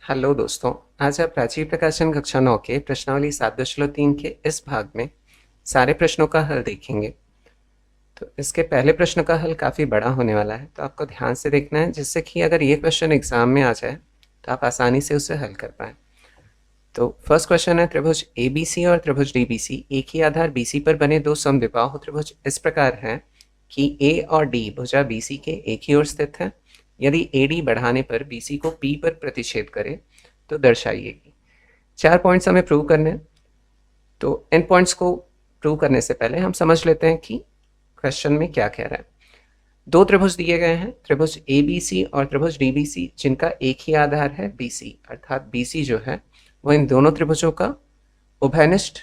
Hello दोस्तों, आज आप राजीव प्रकाशन कक्षा 9 के प्रश्नावली 7.3 के इस भाग में सारे प्रश्नों का हल देखेंगे। तो इसके पहले प्रश्न का हल काफ़ी बड़ा होने वाला है, तो आपको ध्यान से देखना है, जिससे कि अगर ये क्वेश्चन एग्जाम में आ जाए तो आप आसानी से उसे हल कर पाएँ। तो फर्स्ट क्वेश्चन है, त्रिभुज ABC और त्रिभुज DBC एक ही आधार BC पर बने दो समद्विबाहु त्रिभुज इस प्रकार हैं कि A और D भुजा BC के एक ही ओर स्थित है। यदि AD बढ़ाने पर BC को P पर प्रतिच्छेद करे तो दर्शाइएगी। 4 पॉइंट्स हमें प्रूव करने हैं। तो इन पॉइंट्स को प्रूव करने से पहले हम समझ लेते हैं कि क्वेश्चन में क्या कह रहा है। दो त्रिभुज दिए गए हैं, त्रिभुज ABC और त्रिभुज DBC, जिनका एक ही आधार है BC, अर्थात BC जो है वो इन दोनों त्रिभुजों का उभयनिष्ठ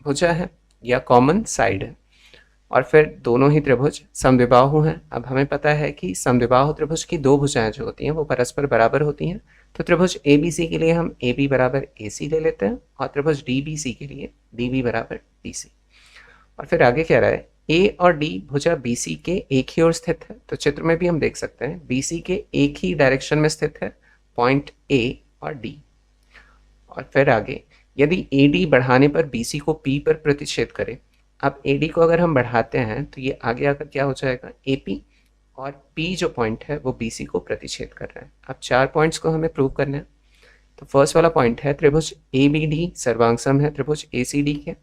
भुजा है या कॉमन साइड है। और फिर दोनों ही त्रिभुज समद्विबाहु हैं। अब हमें पता है कि समद्विबाहु त्रिभुज की दो भुजाएं जो होती हैं वो परस्पर बराबर होती हैं। तो त्रिभुज ABC के लिए हम AB बराबर AC ले लेते हैं और त्रिभुज DBC के लिए DB बराबर DC। और फिर आगे कह रहा है A और D भुजा BC के एक ही ओर स्थित है। तो चित्र में भी हम देख सकते हैं BC के एक ही डायरेक्शन में स्थित है पॉइंट A और D। और फिर आगे यदि AD बढ़ाने पर BC को P पर प्रतिच्छेद करे। अब AD को अगर हम बढ़ाते हैं तो ये आगे आकर क्या हो जाएगा AP, और P जो पॉइंट है वो BC को प्रतिच्छेद कर रहा है। अब 4 पॉइंट्स को हमें प्रूव करना है। तो फर्स्ट वाला पॉइंट है त्रिभुज ABD सर्वांग है त्रिभुज ACD के।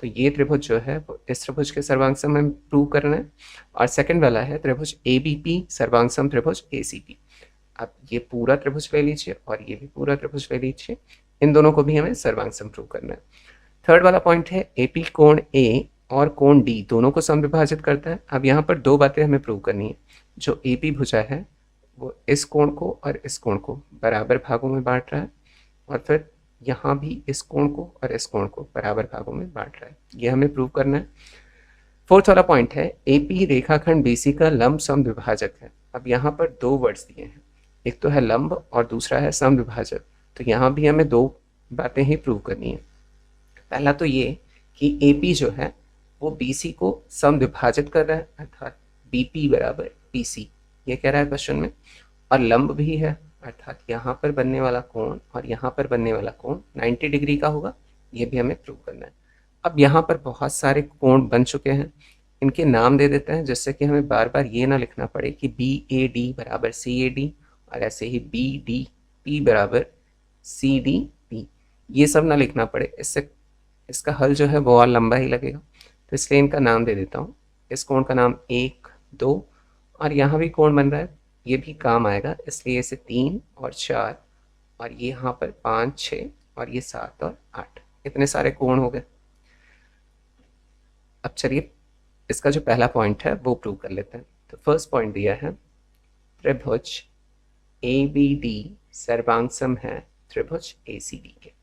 तो ये त्रिभुज जो है वो इस त्रिभुज के सर्वांग सम हमें प्रूव करना है। और सेकंड वाला है त्रिभुज ABP सर्वांग सम त्रिभुज ACP। अब ये पूरा त्रिभुज ले लीजिए और ये भी पूरा त्रिभुज ले लीजिए, इन दोनों को भी हमें सर्वांग सम प्रूव करना है। थर्ड वाला पॉइंट है AP कोण A और कोण D दोनों को समविभाजित करता है। अब यहाँ पर दो बातें हमें प्रूव करनी है। जो AP भुजा है वो इस कोण को और इस कोण को बराबर भागों में बांट रहा है, और फिर यहाँ भी इस कोण को और इस कोण को बराबर भागों में बांट रहा है। ये हमें प्रूव करना है। फोर्थ वाला पॉइंट है AP रेखाखंड BC का लंब समद्विभाजक है। अब यहाँ पर दो वर्ड्स दिए हैं, एक तो है लंब और दूसरा है समद्विभाजक। तो यहाँ भी हमें दो बातें ही प्रूव करनी है। पहला तो ये कि AP जो है वो BC को समद्विभाजित कर रहा है, अर्थात BP बराबर PC, ये कह रहा है क्वेश्चन में। और लंब भी है, अर्थात यहाँ पर बनने वाला कोण और यहाँ पर बनने वाला कोण 90 डिग्री का होगा। ये भी हमें प्रूव करना है। अब यहाँ पर बहुत सारे कोण बन चुके हैं, इनके नाम दे देते हैं, जिससे कि हमें बार बार ये ना लिखना पड़े कि BAD बराबर CAD और ऐसे ही BDP बराबर CDP, ये सब ना लिखना पड़े। इससे इसका हल जो है वो और लंबा ही लगेगा। तो इसलिए इनका नाम दे देता हूँ। इस कोण का नाम 1, 2, और यहाँ भी कोण बन रहा है, ये भी काम आएगा, इसलिए इसे 3 और 4, और ये यहाँ पर 5, 6 और ये 7 और 8, इतने सारे कोण हो गए। अब चलिए इसका जो पहला पॉइंट है वो प्रूव कर लेते हैं। तो फर्स्ट पॉइंट दिया है त्रिभुज ABD सर्वांग सम है त्रिभुज ACD के।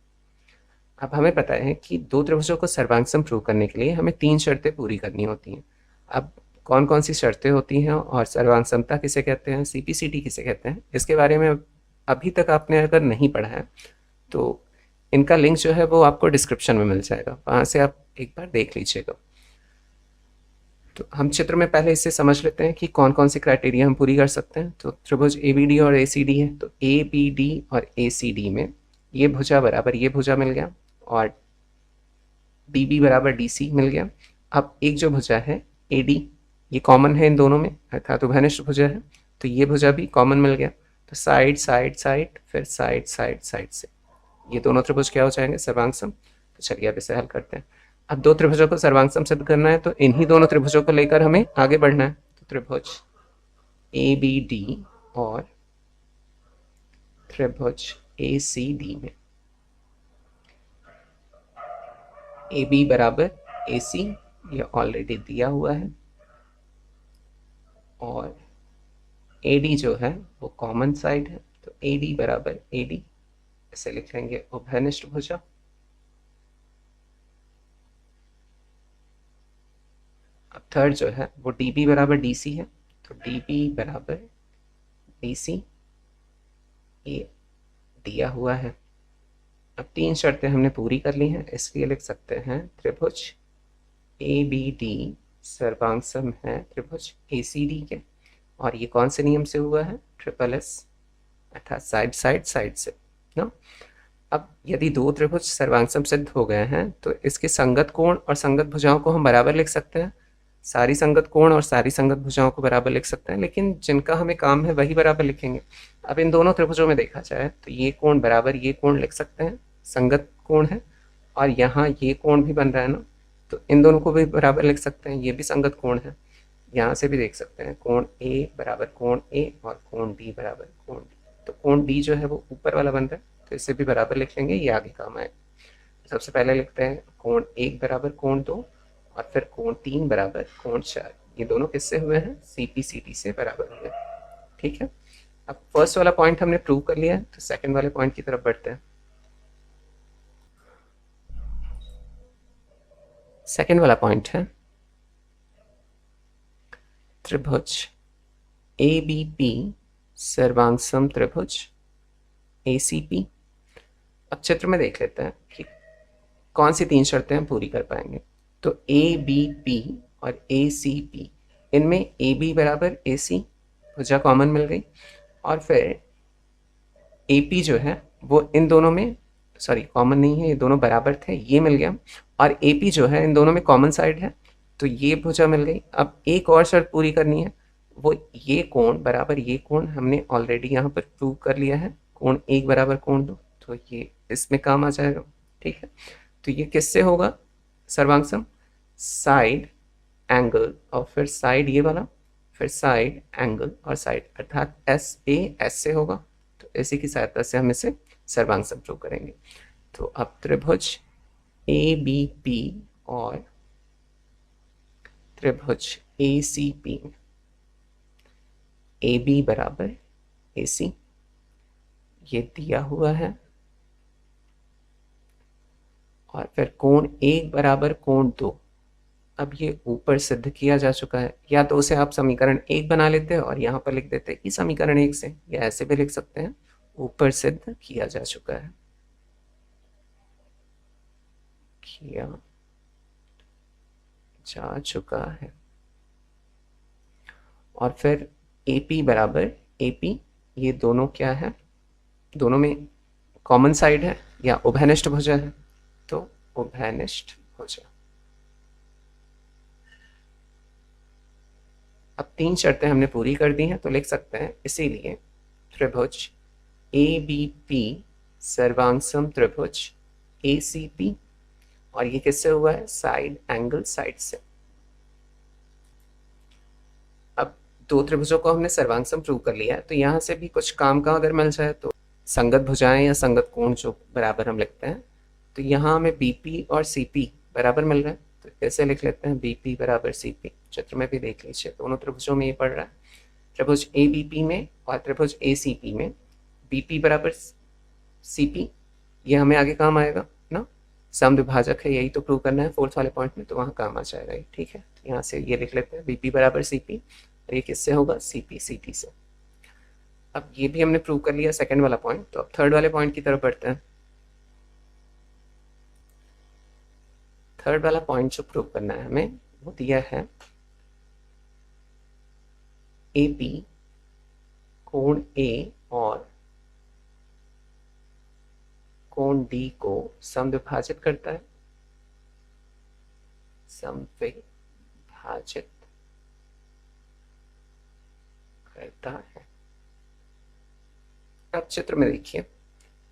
अब हमें पता है कि दो त्रिभुजों को सर्वांग सम प्रूव करने के लिए हमें 3 शर्तें पूरी करनी होती हैं। अब कौन कौन सी शर्तें होती हैं और सर्वांग समता किसे कहते हैं, CPCT किसे कहते हैं, इसके बारे में अभी तक आपने अगर नहीं पढ़ा है तो इनका लिंक जो है वो आपको डिस्क्रिप्शन में मिल जाएगा, वहाँ से आप एक बार देख लीजिएगा। तो हम चित्र में पहले इससे समझ लेते हैं कि कौन कौन सी क्राइटेरिया हम पूरी कर सकते हैं। तो त्रिभुज ABD और ACD है, तो ABD और ACD में ये भुजा बराबर ये भुजा मिल गया और DB बराबर DC मिल गया। अब एक जो भुजा है AD, ये कॉमन है इन दोनों में, अर्थात उभयनिष्ठ भुजा है, तो ये भुजा भी कॉमन मिल गया। तो साइड साइड साइड फिर साइड साइड साइड से ये दोनों त्रिभुज क्या हो जाएंगे, सर्वांग सम। तो चलिए अब इसे हल करते हैं। अब दो त्रिभुजों को सर्वांग सम सिद्ध करना है, तो इन्हीं दोनों त्रिभुजों को लेकर हमें आगे बढ़ना है। तो त्रिभुज ABD और त्रिभुज ACD में AB बराबर AC ये ऑलरेडी दिया हुआ है, और AD जो है वो कॉमन साइड है, तो AD बराबर AD, इसे लिख लेंगे उभयनिष्ठ भुजा। अब थर्ड जो है वो DB बराबर DC है, तो DB बराबर DC ये दिया हुआ है। अब 3 शर्तें हमने पूरी कर ली हैं, इसलिए लिख सकते हैं त्रिभुज ABD सर्वांग सम है त्रिभुज ACD के। और ये कौन से नियम से हुआ है, ट्रिपल S, अर्थात साइड साइड साइड से। ना। अब यदि दो त्रिभुज सर्वांग सिद्ध हो गए हैं तो इसके संगत कोण और संगत भुजाओं को हम बराबर लिख सकते हैं, सारी संगत कोण और सारी संगत भुजाओं को बराबर लिख सकते हैं, लेकिन जिनका हमें काम है वही बराबर लिखेंगे। अब इन दोनों त्रिभुजों में देखा जाए तो ये कोण बराबर ये कोण लिख सकते हैं, संगत कोण है, और यहाँ ये कोण भी बन रहा है ना, तो इन दोनों को भी बराबर लिख सकते हैं, ये भी संगत कोण है। यहाँ से भी देख सकते हैं कोण ए बराबर कोण ए और कोण डी बराबर कोण डी, तो कोण डी जो है वो ऊपर वाला बन रहा है, तो इसे भी बराबर लिख लेंगे, ये आगे काम आएगा। सबसे पहले लिखते हैं कोण 1 बराबर कोण 2 और फिर कोण 3 बराबर कोण 4। ये दोनों किससे हुए हैं? सी पी सी डी से बराबर हुए। ठीक है, अब फर्स्ट वाला पॉइंट हमने प्रूव कर लिया है, तो सेकंड वाले पॉइंट की तरफ बढ़ते हैं। सेकंड वाला पॉइंट है त्रिभुज ए बी पी सर्वांग सम त्रिभुज ए सी पी। अब चित्र में देख लेते हैं कि कौन सी 3 शर्तें हम पूरी कर पाएंगे। तो ए बी पी और ए सी पी, इनमें ए बी बराबर ए सी भुजा कॉमन मिल गई, और फिर ए पी जो है वो इन दोनों में, सॉरी कॉमन नहीं है, ये दोनों बराबर थे, ये मिल गया, और ए पी जो है इन दोनों में कॉमन साइड है, तो ये भुजा मिल गई। अब एक और शर्त पूरी करनी है, वो ये कोण बराबर ये कोण हमने ऑलरेडी यहाँ पर प्रूव कर लिया है, कोण 1 बराबर कोण 2, तो ये इसमें काम आ जाएगा। ठीक है, तो ये किससे होगा सर्वांग सम? साइड एंगल और फिर साइड ये वाला, फिर साइड एंगल और साइड, अर्थात एस ए एस से होगा, तो इसी की सहायता से हम इसे सर्वांग सम प्रूव करेंगे। तो अब त्रिभुज ए बी पी और त्रिभुज ए सी पी, ए बी बराबर ए सी ये दिया हुआ है, और फिर कोण 1 बराबर कोण 2, अब ये ऊपर सिद्ध किया जा चुका है। या तो उसे आप समीकरण 1 बना लेते हैं और यहाँ पर लिख देते हैं कि समीकरण 1 से, या ऐसे भी लिख सकते हैं ऊपर सिद्ध किया जा चुका है, किया जा चुका है। और फिर ए पी बराबर ए पी, ये दोनों क्या है? दोनों में कॉमन साइड है या उभयनिष्ठ भुजा है, तो उभयनिष्ठ भुजा। अब 3 शर्तें हमने पूरी कर दी हैं, तो लिख सकते हैं इसीलिए त्रिभुज ए बी पी सर्वांग सम त्रिभुज ए सी पी, और ये किससे हुआ है? साइड एंगल साइड से। अब दो त्रिभुजों को हमने सर्वांग सम प्रूव कर लिया है, तो यहाँ से भी कुछ काम का अगर मिल जाए तो संगत भुजाएं या संगत कोण जो बराबर हम लिखते हैं, तो यहाँ हमें बी पी और सी पी बराबर मिल रहा है, तो ऐसे लिख लेते हैं बी पी बराबर सी पी। चित्र में भी देख लीजिए दोनों त्रिभुजों में ये पड़ रहा है, त्रिभुज ए बी पी में और त्रिभुज ए सी पी में बी पी बराबर सी पी, ये हमें आगे काम आएगा ना, समद्विभाजक है, यही तो प्रूव करना है फोर्थ वाले पॉइंट में, तो वहाँ काम आ जाएगा ये। ठीक है, तो यहाँ से ये लिख लेते हैं बी पी बराबर सी पी, और ये किससे होगा? सी पी सी टी से। अब ये भी हमने प्रूव कर लिया सेकंड वाला पॉइंट, तो अब थर्ड वाले पॉइंट की तरफ बढ़ते हैं। थर्ड वाला पॉइंट जो प्रूव करना है हमें, वो दिया है ए पी कोण ए और कोण डी को समद्विभाजित करता है, समद्विभाजित करता है। अब चित्र में देखिए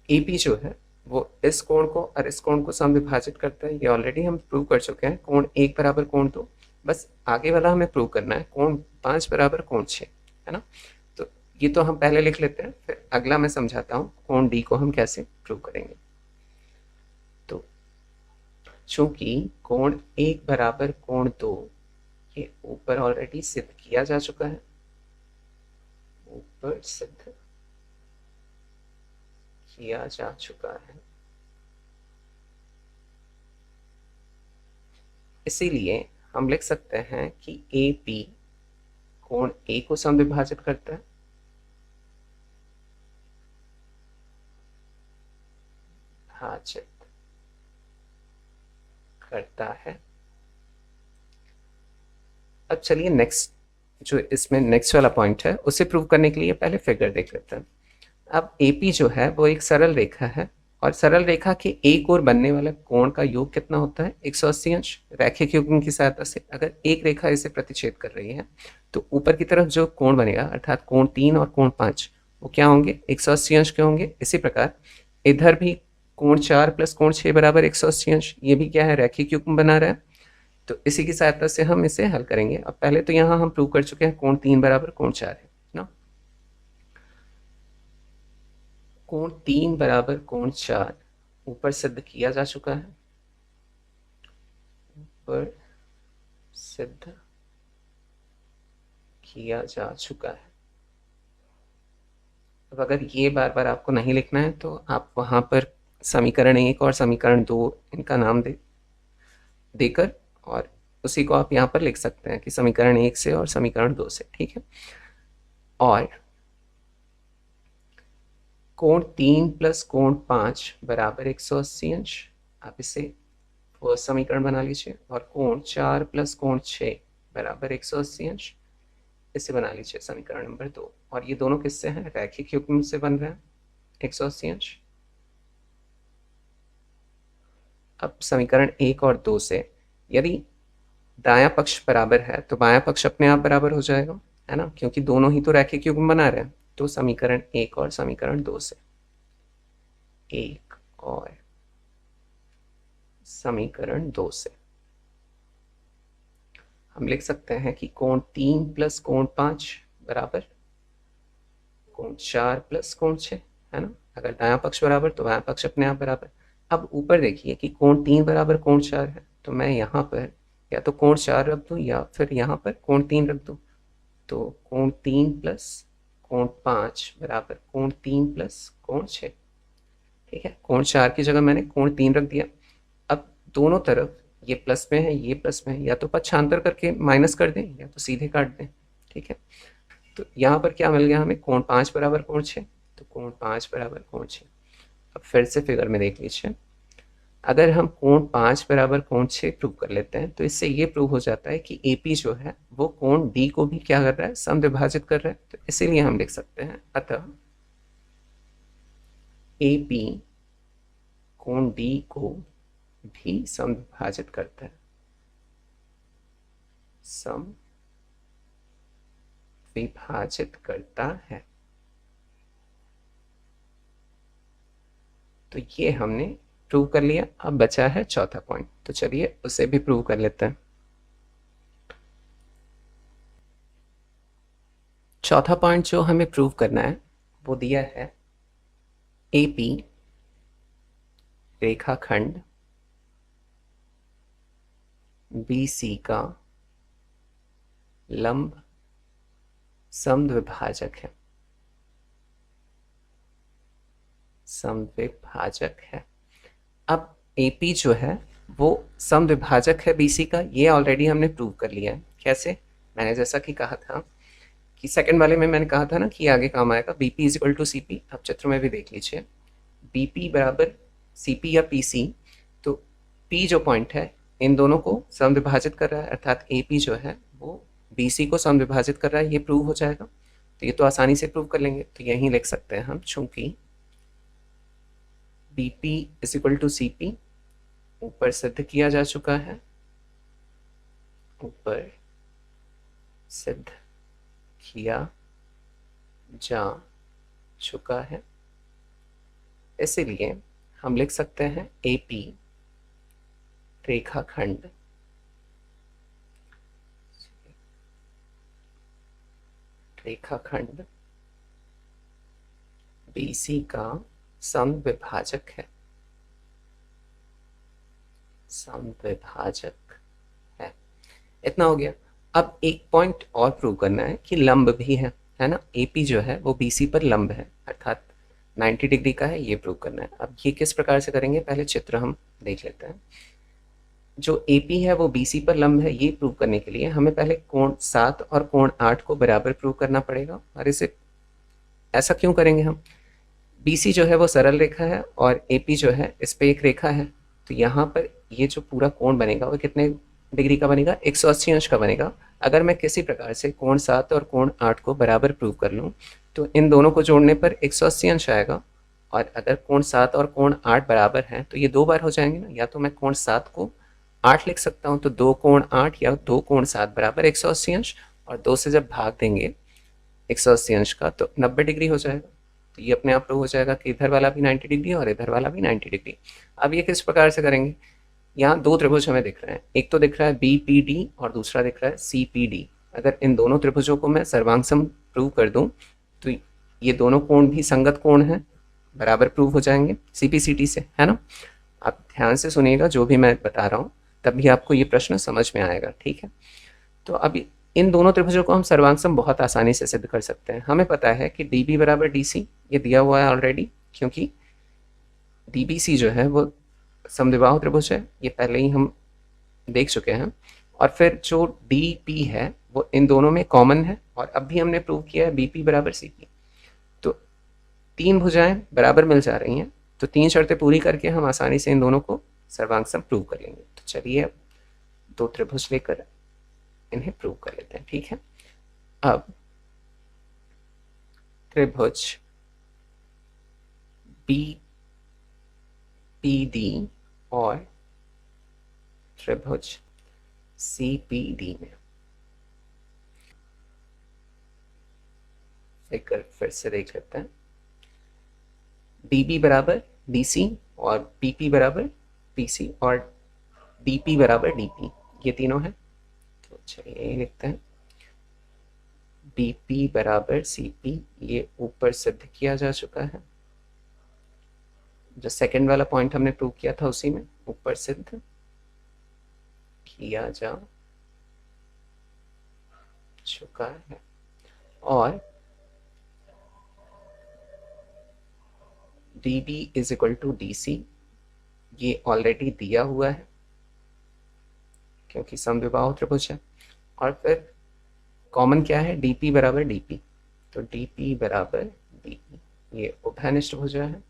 ए पी जो है वो इस कोण को और इस कोण को समद्विभाजित करता है, ये ऑलरेडी हम प्रूव कर चुके हैं, कोण 1 बराबर कोण 2, बस आगे वाला हमें प्रूव करना है, कोण 5 बराबर कोण 6, है ना। तो ये तो हम पहले लिख लेते हैं, फिर अगला मैं समझाता हूँ कोण डी को हम कैसे प्रूव करेंगे। तो चूंकि कोण 1 बराबर कोण 2 ये ऊपर ऑलरेडी सिद्ध किया जा चुका है, ऊपर सिद्ध किया जा चुका है, इसीलिए हम लिख सकते हैं कि ए पी कोण ए को समद्विभाजित करता है, भाजित करता है। अब चलिए नेक्स्ट जो इसमें नेक्स्ट वाला पॉइंट है उसे प्रूव करने के लिए पहले फिगर देख लेते हैं। अब AP जो है वो एक सरल रेखा है और सरल रेखा के एक ओर बनने वाला कोण का योग कितना होता है? 180 अंश। रैखिक युग्म की सहायता से अगर एक रेखा इसे प्रतिच्छेद कर रही है तो ऊपर की तरफ जो कोण बनेगा अर्थात कोण 3 और कोण 5 वो क्या होंगे? 180 अंश के होंगे। इसी प्रकार इधर भी कोण 4 प्लस कोण 6 बराबर 180 अंश, ये भी क्या है? रैखिक युग्म बना रहा है। तो इसी की सहायता से हम इसे हल करेंगे। अब पहले तो यहाँ हम प्रूव कर चुके हैं कोण 3 बराबर कोण 4 है ना। कोण 3 बराबर कोण 4 ऊपर सिद्ध किया जा चुका है, ऊपर सिद्ध किया जा चुका है। अब अगर ये बार बार आपको नहीं लिखना है तो आप वहां पर समीकरण 1 और समीकरण 2 इनका नाम देकर और उसी को आप यहाँ पर लिख सकते हैं कि समीकरण 1 से और समीकरण 2 से, ठीक है। और कोण 3 प्लस कोण 5 बराबर 180 अंश, आप इसे फर्स्ट समीकरण बना लीजिए। और कोण 4 प्लस कोण 6 बराबर 180 अंश, इसे बना लीजिए समीकरण नंबर 2। और ये दोनों किससे हैं? रैखिक युग्म से बन रहे हैं 180 अंश। अब समीकरण 1 और 2 से यदि दायां पक्ष बराबर है तो बायां पक्ष अपने आप बराबर हो जाएगा, है ना, क्योंकि दोनों ही तो रैखिक युग्म बना रहे हैं। तो समीकरण 1 और समीकरण 2 से, 1 और समीकरण 2 से हम लिख सकते हैं कि कोण 3 प्लस कोण 5 बराबर कोण 4 प्लस कोण 6, है ना। अगर दायां पक्ष बराबर तो बायां पक्ष अपने आप बराबर। अब ऊपर देखिए कि कोण 3 बराबर कोण 4 है, तो मैं यहाँ पर या तो कोण 4 रख दूँ या फिर यहाँ पर कोण 3 रख दूँ। तो कोण 3 प्लस कोण 5 बराबर कोण 3 प्लस कोण 6, ठीक है। कोण 4 की जगह मैंने कोण 3 रख दिया। अब दोनों तरफ ये प्लस में है ये प्लस में है, या तो पक्षांतर करके माइनस कर दें या तो सीधे काट दें, ठीक है। तो यहाँ पर क्या मिल गया हमें? कोण 5 बराबर कोण 6, तो कोण 5 बराबर कोण 6। अब फिर से फिगर में देख लीजिए, अगर हम कोण 5 बराबर कोण 6 प्रूव कर लेते हैं तो इससे ये प्रूव हो जाता है कि AP जो है वो कोण D को भी क्या कर रहा है? समद्विभाजित कर रहा है। तो इसीलिए हम लिख सकते हैं अतः AP कोण D को भी समद्विभाजित करता है, समविभाजित करता है। तो ये हमने प्रूव कर लिया। अब बचा है चौथा पॉइंट, तो चलिए उसे भी प्रूव कर लेते हैं। चौथा पॉइंट जो हमें प्रूव करना है वो दिया है AP रेखाखंड BC का लंब समद्विभाजक है, समद्विभाजक है। अब AP जो है वो समद्विभाजक है BC का, ये ऑलरेडी हमने प्रूव कर लिया है। कैसे? मैंने जैसा कि कहा था कि सेकंड वाले में मैंने कहा था ना कि आगे काम आएगा BP is equal to CP। अब चित्र में भी देख लीजिए, BP बराबर CP या PC, तो P जो पॉइंट है इन दोनों को समद्विभाजित कर रहा है, अर्थात AP जो है वो BC को समद्विभाजित कर रहा है। ये प्रूव हो जाएगा, तो ये तो आसानी से प्रूव कर लेंगे। तो यहीं लिख सकते हैं हम, चूंकि BP is equal to CP ऊपर सिद्ध किया जा चुका है, ऊपर सिद्ध किया जा चुका है, इसलिए हम लिख सकते हैं AP रेखाखंड BC का समद्विभाजक है, समद्विभाजक है। इतना हो गया। अब एक पॉइंट और प्रूव करना है कि लंब भी है ना। AP जो है वो BC पर लंब है, अर्थात 90 डिग्री का है, ये प्रूव करना है। अब ये किस प्रकार से करेंगे? पहले चित्र हम देख लेते हैं। जो AP है वो BC पर लंब है, ये प्रूव करने के लिए हमें पहले कोण 7 और कोण 8 को बराबर प्रूव करना पड़ेगा। और इसे ऐसा क्यों करेंगे हम? BC जो है वो सरल रेखा है और AP जो है इस पे एक रेखा है, तो यहाँ पर ये जो पूरा कोण बनेगा वो कितने डिग्री का बनेगा? 180 अंश का बनेगा। अगर मैं किसी प्रकार से कोण 7 और कोण 8 को बराबर प्रूव कर लूँ तो इन दोनों को जोड़ने पर 180 अंश आएगा। और अगर कोण 7 और कोण 8 बराबर हैं तो ये 2 बार हो जाएंगे ना, या तो मैं कोण 7 को 8 लिख सकता हूँ, तो 2 कोण 8 या 2 कोण 7 बराबर 180 अंश, और 2 से जब भाग देंगे 180 अंश का तो 90 डिग्री हो जाएगा। तो ये अपने आप प्रूव हो जाएगा कि इधर वाला भी 90 डिग्री और इधर वाला भी 90 डिग्री। अब ये किस प्रकार से करेंगे, यहाँ दो त्रिभुज हमें दिख रहे हैं, एक तो दिख रहा है BPD और दूसरा दिख रहा है CPD। अगर इन दोनों त्रिभुजों को मैं सर्वांग प्रूव कर दूं तो ये दोनों कोण भी संगत कोण हैं, बराबर प्रूव हो जाएंगे CPCT से, है ना। आप ध्यान से सुनिएगा जो भी मैं बता रहा हूँ, तभी आपको ये प्रश्न समझ में आएगा, ठीक है। तो अब इन दोनों त्रिभुजों को हम सर्वांग बहुत आसानी से सिद्ध कर सकते हैं। हमें पता है कि DB बराबर DC, ये दिया हुआ है ऑलरेडी, क्योंकि DBC जो है वो समद्विबाहु त्रिभुज है, ये पहले ही हम देख चुके हैं। और फिर जो DP है वो इन दोनों में कॉमन है, और अब भी हमने प्रूव किया है BP बराबर CP। तो तीन भुजाएं बराबर मिल जा रही हैं, तो तीन शर्तें पूरी करके हम आसानी से इन दोनों को सर्वांग प्रूव कर लेंगे। तो चलिए अब दो त्रिभुज लेकर इन्हें प्रूव कर लेते हैं, ठीक है। अब त्रिभुज BPD और त्रिभुज CPD में फिर से देख लेते हैं। DB बराबर DC और BP बराबर PC और DP बराबर DP, ये तीनों हैं। तो चलिए यही लिखते हैं, BP बराबर CP, ये ऊपर सिद्ध किया जा चुका है। जो सेकंड वाला पॉइंट हमने प्रूव किया था उसी में ऊपर सिद्ध किया जा चुका है। और DB is equal to DC, ये ऑलरेडी दिया हुआ है क्योंकि समद्विबाहु त्रिभुज है। और फिर कॉमन क्या है, DP बराबर DP, तो DP बराबर DP, ये उभयनिष्ठ भुजा है,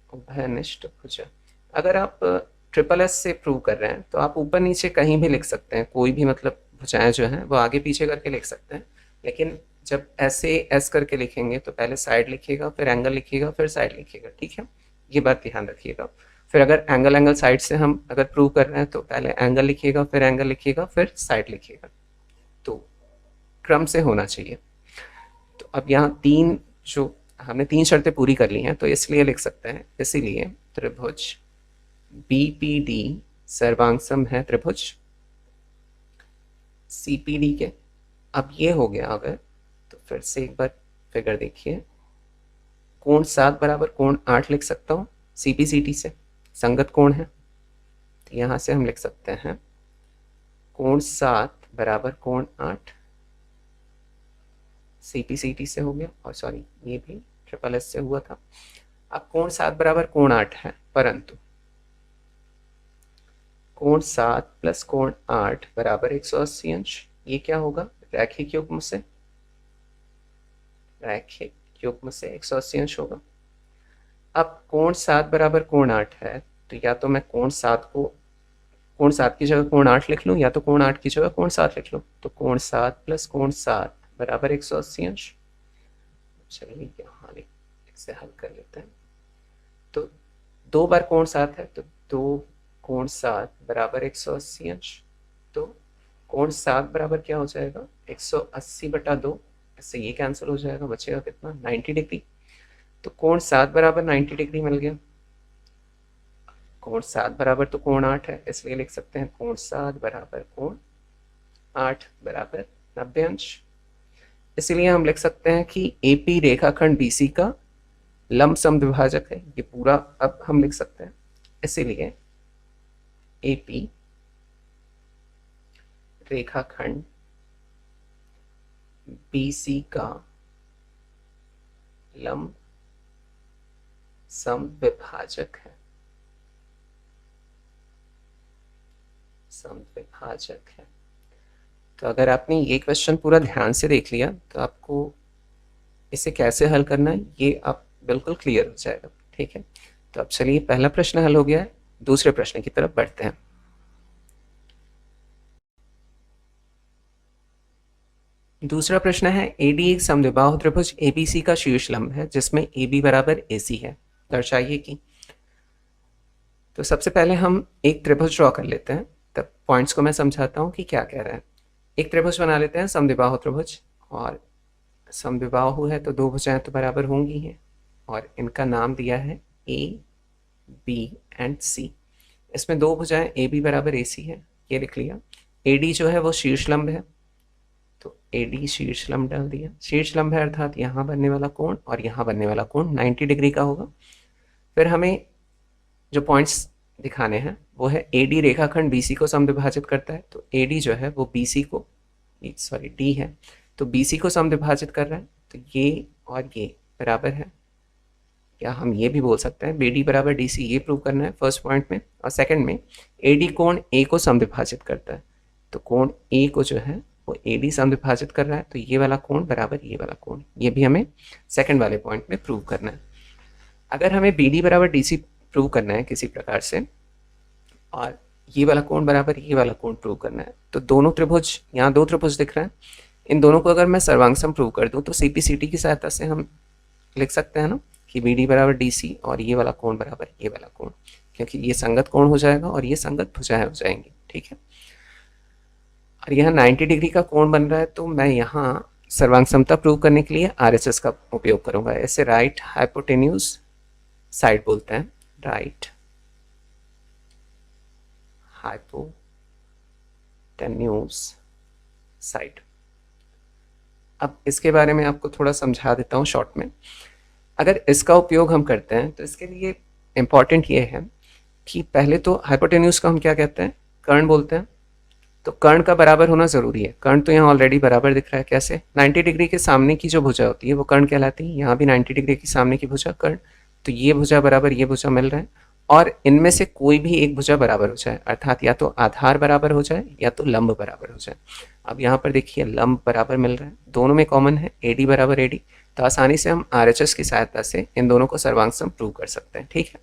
उभयनिष्ठ भुजा। अगर आप SSS से प्रूव कर रहे हैं तो आप ऊपर नीचे कहीं भी लिख सकते हैं, कोई भी मतलब भुजाएं जो हैं वो आगे पीछे करके लिख सकते हैं। लेकिन जब ऐसे S करके लिखेंगे तो पहले साइड लिखिएगा, फिर एंगल लिखिएगा, फिर साइड लिखिएगा, ठीक है। ये बात ध्यान रखिएगा। फिर अगर एंगल साइड से हम अगर प्रूव कर रहे हैं तो पहले एंगल लिखिएगा, फिर एंगल लिखिएगा, फिर साइड लिखिएगा, तो क्रम से होना चाहिए। तो अब यहाँ हमने तीन शर्तें पूरी कर ली हैं, तो इसलिए लिख सकते हैं, इसीलिए त्रिभुज BPD सर्वांग है त्रिभुज CPD के। अब ये हो गया अगर, तो फिर से एक बार फिगर देखिए, कोण 7 बराबर कोण 8 लिख सकता हूँ CPCT से, संगत कोण है। तो यहाँ से हम लिख सकते हैं कोण 7 बराबर कोण 8, CPCT से हो गया, और सॉरी ये भी SSS से हुआ था। अब कोण 7 बराबर कोण 8 है, परंतु कोण 7 प्लस कोण 8 बराबर 180 अंश, ये क्या होगा, रैखिक युग्म से, रैखिक युग्म से 180 अंश होगा। अब कोण 7 बराबर कोण 8 है, तो या तो मैं कोण 7 की जगह कोण 8 लिख लूँ, या तो कोण 8 की जगह कोण 7 लिख लूँ। तो कोण 7 प्लस कोण 7 बराबर 180 अंश। चलिए यहाँ इसे हल कर लेते हैं। तो दो बार कोण 7 है, तो 2 कोण 7 बराबर 180 अंश। तो कोण 7 बराबर क्या हो जाएगा, 180/2, इससे ये कैंसिल हो जाएगा, बचेगा कितना, 90 डिग्री। तो कोण 7 बराबर 90 डिग्री मिल गया। कोण 7 बराबर तो कोण 8 है, इसलिए लिख सकते हैं कोण 7 बराबर कोण 8 बराबर 90 अंश। इसलिए हम लिख सकते हैं कि AP रेखाखंड BC का लंब समद्विभाजक है, ये पूरा अब हम लिख सकते हैं। इसीलिए AP रेखाखंड BC का लंब समद्विभाजक है, समद्विभाजक है। तो अगर आपने ये क्वेश्चन पूरा ध्यान से देख लिया तो आपको इसे कैसे हल करना है ये आप बिल्कुल क्लियर हो जाएगा, ठीक है। तो अब चलिए पहला प्रश्न हल हो गया है, दूसरे प्रश्न की तरफ बढ़ते हैं। दूसरा प्रश्न है AD एक समद्विबाहु त्रिभुज ABC का शीर्ष लंब है जिसमें AB बराबर AC है, दर्शाइए कि। तो सबसे पहले हम एक त्रिभुज ड्रॉ कर लेते हैं, तब पॉइंट्स को मैं समझाता हूँ कि क्या कह रहा है। एक त्रिभुज बना लेते हैं समद्विबाहु त्रिभुज, और समद्विबाहु है तो दो भुजाएं तो बराबर होंगी हैं, और इनका नाम दिया है A, B एंड C। इसमें दो भुजाएं AB बराबर AC है, ये लिख लिया। AD जो है वो शीर्ष लंब है, तो AD शीर्ष लंब डाल दिया। शीर्ष लंब है अर्थात यहाँ बनने वाला कोण और यहाँ बनने वाला कोण 90 डिग्री का होगा। फिर हमें जो पॉइंट्स दिखाने हैं वो है AD रेखाखंड BC को समद्विभाजित करता है, तो AD जो है वो BC को, सॉरी D है, तो BC को समद्विभाजित कर रहा है, तो ये और ये बराबर है। या हम ये भी बोल सकते हैं BD बराबर DC, ये प्रूव करना है फर्स्ट पॉइंट में। और सेकंड में AD कोण A को समद्विभाजित करता है, तो कोण A को जो है वो AD समद्विभाजित कर रहा है, तो ये वाला कोण बराबर ये वाला कोण, ये भी हमें सेकंड वाले पॉइंट में प्रूव करना है। अगर हमें BD बराबर DC प्रूव करना है किसी प्रकार से, और ये वाला कोण बराबर ये वाला कोण प्रूव करना है, तो दोनों त्रिभुज, यहाँ दो त्रिभुज दिख रहे हैं, इन दोनों को अगर मैं सर्वांग प्रूव कर दूँ तो CP/CT की सहायता से हम लिख सकते हैं ना कि BD बराबर DC और ये वाला कोण बराबर ये वाला कोण, क्योंकि ये संगत कोण हो जाएगा और ये संगत भुजाएं हो जाएंगी, ठीक है। और यहाँ 90 डिग्री का कोण बन रहा है, तो मैं यहाँ सर्वांग समता प्रूव करने के लिए RHS का उपयोग करूंगा। ऐसे राइट हाइपोटेन्यूज साइड बोलते हैं, राइट हाइपोटेन्यूज साइड। अब इसके बारे में आपको थोड़ा समझा देता हूँ शॉर्ट में। अगर इसका उपयोग हम करते हैं तो इसके लिए इम्पॉर्टेंट ये है कि पहले तो हाइपोटेन्यूज को हम क्या कहते हैं, कर्ण बोलते हैं। तो कर्ण का बराबर होना जरूरी है। कर्ण तो यहाँ ऑलरेडी बराबर दिख रहा है, कैसे? 90 डिग्री के सामने की जो भुजा होती है वो कर्ण कहलाती है। यहाँ भी 90 डिग्री के सामने की भुजा कर्ण, तो ये भुजा बराबर ये भुजा मिल रहा है, और इनमें से कोई भी एक भुजा बराबर हो जाए, अर्थात या तो आधार बराबर हो जाए या तो लंब बराबर हो जाए। अब यहाँ पर देखिए लंब बराबर मिल रहा है, दोनों में कॉमन है AD बराबर AD, तो आसानी से हम RHS की सहायता से इन दोनों को सर्वांग सम प्रूव कर सकते हैं, ठीक है।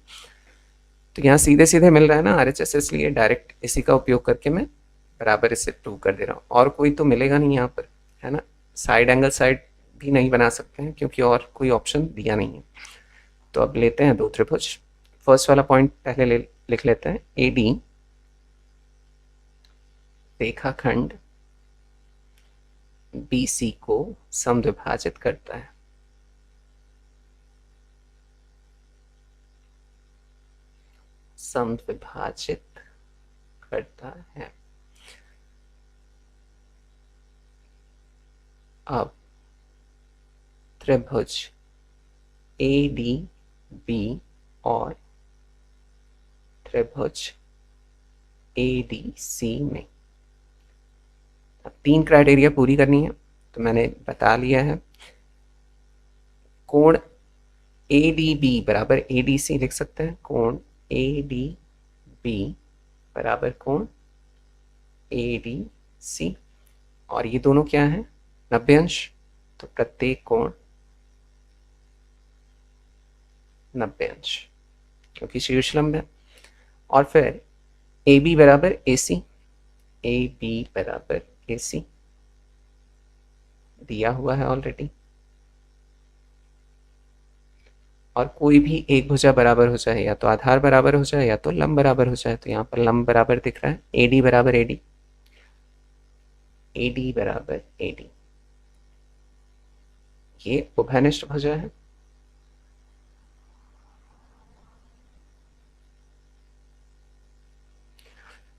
तो यहाँ सीधे सीधे मिल रहा है ना RHS, इसलिए डायरेक्ट इसी का उपयोग करके मैं बराबर इसे प्रूव कर दे रहा हूँ। और कोई तो मिलेगा नहीं यहाँ पर, है ना। साइड एंगल साइड भी नहीं बना सकते हैं क्योंकि और कोई ऑप्शन दिया नहीं है। तो अब लेते हैं दो त्रिभुज। फर्स्ट वाला पॉइंट पहले लिख लेते हैं, AD रेखाखंड BC को समद्विभाजित करता है। समद्विभाजित करता है। अब त्रिभुज ADB और त्रिभुज ADC में अब तीन क्राइटेरिया पूरी करनी है, तो मैंने बता लिया है। कोण ADB बराबर ADC लिख सकते हैं, कोण ADB बराबर कोण ADC, और ये दोनों क्या है, 90 अंश, तो प्रत्येक कोण 90 अंश क्योंकि शीर्ष लंब है। और फिर AB बराबर AC, AB बराबर AC दिया हुआ है ऑलरेडी, और कोई भी एक भुजा बराबर हो जाए, या तो आधार बराबर हो जाए या तो लंब बराबर हो जाए। तो यहाँ पर लंब बराबर दिख रहा है, AD बराबर AD, AD बराबर AD, ये उभयनिष्ठ भुजा है।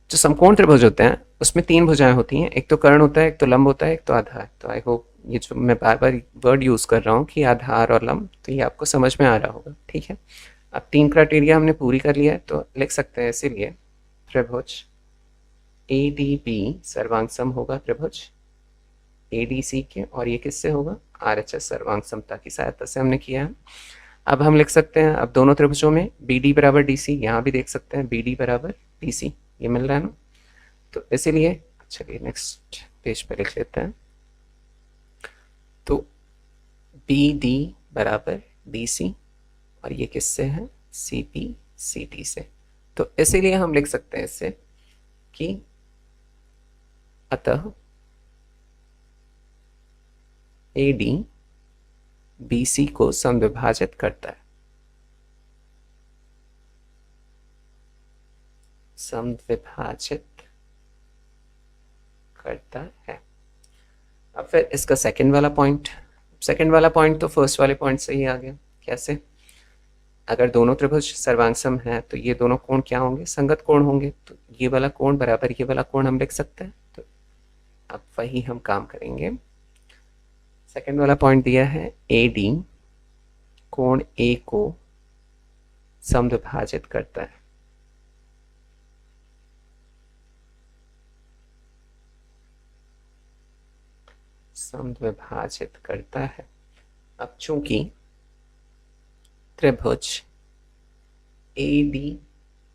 जो समकोण त्रिभुज होते हैं उसमें तीन भुजाएं होती हैं, एक तो कर्ण होता है, एक तो लंब होता है, एक तो आधार। तो आई होप ये जो मैं बार बार वर्ड यूज कर रहा हूँ कि आधार और लंब, तो ये आपको समझ में आ रहा होगा, ठीक है। अब तीन क्राइटेरिया हमने पूरी कर लिया है, तो लिख सकते हैं इसीलिए त्रिभुज ADB सर्वांग सम होगा त्रिभुज ADC के, और ये किससे होगा, RHS सर्वांग समता की सहायता से हमने किया है। अब हम लिख सकते हैं, अब दोनों त्रिभुजों में BD बराबर DC, यहाँ भी देख सकते हैं BD बराबर DC, ये मिल रहा है ना। तो इसीलिए चलिए नेक्स्ट पेज पे लिख लेते हैं, तो BD बराबर DC, और ये किससे है, CP/CT से। तो इसीलिए हम लिख सकते हैं इससे कि अतः ए डी बी सी को समविभाजित करता है, समविभाजित करता है। अब फिर इसका सेकंड वाला पॉइंट तो फर्स्ट वाले पॉइंट से ही आ गया। कैसे? अगर दोनों त्रिभुज सर्वांग है तो ये दोनों कोण क्या होंगे? संगत कोण होंगे। तो ये वाला कोण बराबर ये वाला कोण हम लिख सकते हैं। तो अब वही हम काम करेंगे। सेकंड वाला पॉइंट दिया है ए डी कोण ए को समविभाजित करता है, समविभाजित करता है। अब चूंकि त्रिभुज ए डी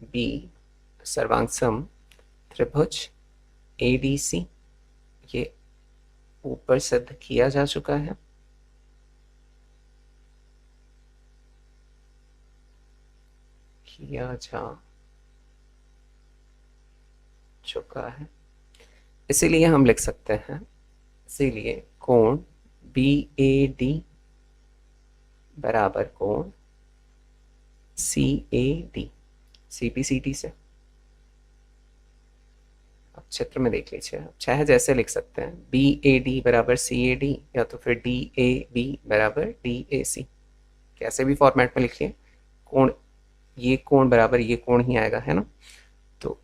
बी सर्वांग सम त्रिभुज ए डी सी ये ऊपर सिद्ध किया जा चुका है, इसीलिए हम लिख सकते हैं, इसीलिए कोण बी ए डी बराबर कोण C A D, C P C T से। अब चित्र में देख लीजिए, चाहे जैसे लिख सकते हैं, बी ए डी बराबर सी ए डी या तो फिर डी ए बी बराबर डी ए सी, कैसे भी फॉर्मेट में लिखिए, कोण ये कोण बराबर ये कोण ही आएगा, है ना। तो